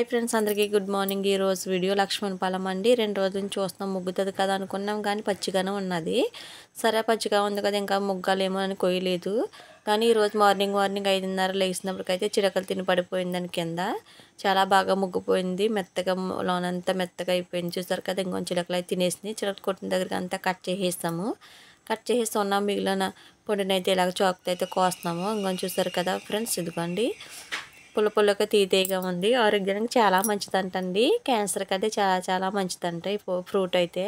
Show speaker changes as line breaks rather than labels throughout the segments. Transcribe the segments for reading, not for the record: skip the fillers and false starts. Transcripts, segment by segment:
Hi friends, అందరికీ good morning. ఈ రోజు వీడియో లక్ష్మణ్ పాలెం అండి. 2 రోజుల నుంచి చూస్తున్నాం, ముగ్గుతుంది కదా అనుకున్నాం, కానీ పచ్చిగానే ఉన్నది. సరే పచ్చిగా ఉంది కదా, ఇంకా ముగ్గాలేమో అని కొయ్యలేదు. కానీ ఈరోజు మార్నింగ్ 5:30 లేచినప్పటికైతే చిరకలు తిని పడిపోయిందని కింద చాలా బాగా ముగ్గిపోయింది. మెత్తగా లోనంతా మెత్తగా అయిపోయింది. చూసారు కదా, ఇంకొంచెం చిలకలు అయితే తినేసినాయి. చిలకలు కొట్టిన దగ్గరికి అంతా కట్ చేసేస్తాము. కట్ చేసేసి ఉన్నాం. మిగిలిన పొడినైతే ఇలాగ చాకుతో అయితే కోస్తున్నాము. ఇంకొంచెం చూసారు కదా ఫ్రెండ్స్, ఇదిగోండి పుల్లగా తీయగా ఉంది. ఆరోగ్యానికి చాలా మంచిదంటండి. క్యాన్సర్కి అయితే చాలా చాలా మంచిదంట ఈ ఫ్రూట్ అయితే.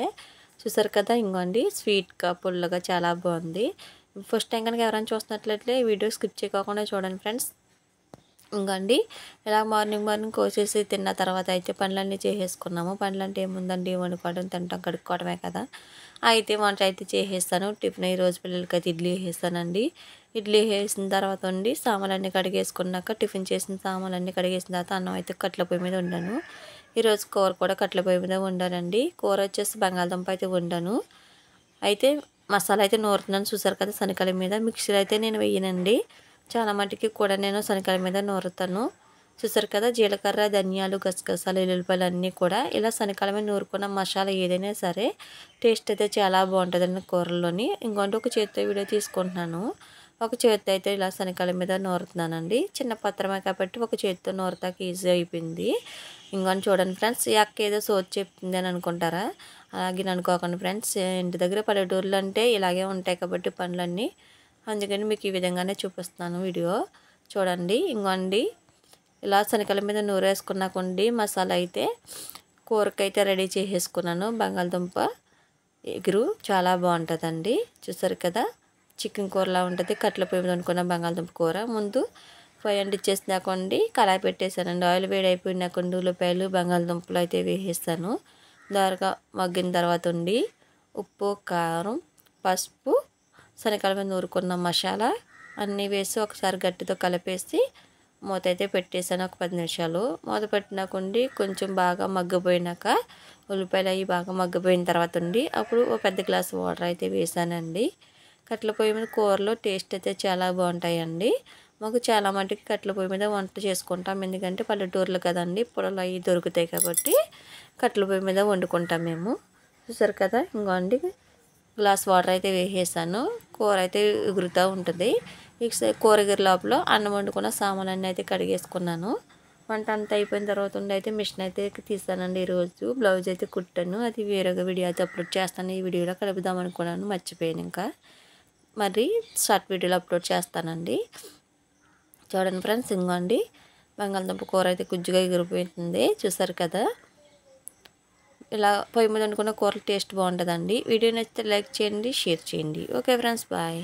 చూసారు కదా, ఇంకోండి స్వీట్గా పుల్లగా చాలా బాగుంది. ఫస్ట్ టైం కనుక ఎవరైనా చూస్తున్నట్లయితే ఈ వీడియో స్కిప్ చేయకుండా చూడండి ఫ్రెండ్స్. ఇంకండి ఇలా మార్నింగ్ కోసేసి తిన్న తర్వాత అయితే పనులన్నీ చేసేసుకున్నాము. పనులు అంటే ఏముందండి, వండుకోవడం, తినడం, కడుక్కోవడమే కదా. అయితే వంట అయితే చేసేస్తాను. టిఫిన్ ఈరోజు పిల్లలకి అయితే ఇడ్లీ వేసేస్తానండి. ఇడ్లీ వేసిన తర్వాత వండి సామాన్లన్నీ కడిగేసుకున్నాక టిఫిన్ చేసిన సామాన్లన్నీ కడిగేసిన తర్వాత అన్నం అయితే కట్టెల పొయ్యి మీద వండాను. ఈరోజు కూర కూడా కట్టెల పొయ్యి మీద వండానండి. కూర వచ్చేసి బంగాళదుంప అయితే వండాను. అయితే మసాలా అయితే నూరుతున్నాను. చూసారు కదా, శనగల మీద మిక్సీలో అయితే నేను వేయనండి. చాలా మటుకి కూడా నేను శనగల మీద నూరుతాను. చూసారు కదా, జీలకర్ర, ధనియాలు, గసగసాలు, ఎల్లుల్లిపాయలు అన్నీ కూడా ఇలా శనగల మీద నూరుకున్న మసాలా ఏదైనా సరే టేస్ట్ అయితే చాలా బాగుంటుందండి కూరల్లోని. ఇంకోటి ఒక చేతితో వీడియో తీసుకుంటున్నాను. ఒక చేతితో అయితే ఇలా శనగల మీద నూరుతున్నానండి. చిన్న పత్రమే కాబట్టి ఒక చేతితో నూరతాకి ఈజీ అయిపోయింది. ఇంకొని చూడండి ఫ్రెండ్స్, ఈ అక్క ఏదో సోది చెప్తుంది అని అనుకుంటారా? అలాగే అనుకోకండి ఫ్రెండ్స్. ఇంటి దగ్గర పల్లెటూర్లు అంటే ఇలాగే ఉంటాయి కాబట్టి పనులన్నీ, అందుకని మీకు ఈ విధంగానే చూపిస్తున్నాను వీడియో చూడండి. ఇంకోండి ఇలా శనగల మీద నూరేసుకున్నాకండి మసాలా అయితే కూరకైతే రెడీ చేసేసుకున్నాను. బంగాళదుంప ఎగురు చాలా బాగుంటుందండి. చూసారు కదా, చికెన్ కూరలా ఉంటుంది. కట్టెల పొయ్యి మీద వండుకున్న బంగాళదుంప కూర. ముందు ఫ్రై అంటించేసినాకండి కళాయి పెట్టేశానండి. ఆయిల్ వేడి అయిపోయినాకండి ఉల్లిపాయలు, బంగాళదుంపలు అయితే వేసేస్తాను. దారుగా మగ్గిన తర్వాత ఉండి ఉప్పు, కారం, పసుపు, శనగల మీద నూరుకున్న మసాలా అన్నీ వేసి ఒకసారి గట్టితో కలిపేసి మూత అయితే పెట్టేసాను. ఒక 10 నిమిషాలు మూత పెట్టినాకండి కొంచెం బాగా మగ్గిపోయినాక ఉల్లిపాయలు అవి బాగా మగ్గిపోయిన తర్వాత ఉండి అప్పుడు ఒక పెద్ద గ్లాస్ వాటర్ అయితే వేసానండి. కట్టెల పొయ్యి మీద కూరలో టేస్ట్ అయితే చాలా బాగుంటాయండి. మాకు చాలా మటుకి కట్టెల పొయ్యి మీద వంట చేసుకుంటాం. ఎందుకంటే పల్లెటూర్లు కదండి, పొలాలు అవి దొరుకుతాయి కాబట్టి కట్టెల పొయ్యి మీద వండుకుంటాం మేము. చూసారు కదా, ఇంకోండి గ్లాస్ వాటర్ అయితే వేసేసాను. కూర అయితే ఎగురుతూ ఉంటుంది. కూర ఎగురు లోపల అన్నం వండుకున్న సామాన్లన్నీ అయితే కడిగేసుకున్నాను. వంట అంతా అయిపోయిన తర్వాత ఉండి అయితే మిషన్ అయితే తీసానండి. ఈరోజు బ్లౌజ్ అయితే కుట్టాను. అది వేరొక వీడియో అయితే అప్లోడ్ చేస్తాను. ఈ వీడియోలో కలుపుదాం అనుకున్నాను, మర్చిపోయాను. ఇంకా మరి షార్ట్ వీడియోలో అప్లోడ్ చేస్తానండి. చూడండి ఫ్రెండ్స్, ఇంకోండి బంగాళదుంప కూర అయితే గుజ్జుగా ఎగిరిపోతుంది. చూసారు కదా, ఇలా పొయ్యి మీద వండుకున్న కూరలు టేస్ట్ బాగుంటుందండి. వీడియో నచ్చితే లైక్ చేయండి, షేర్ చేయండి. Okay friends, bye.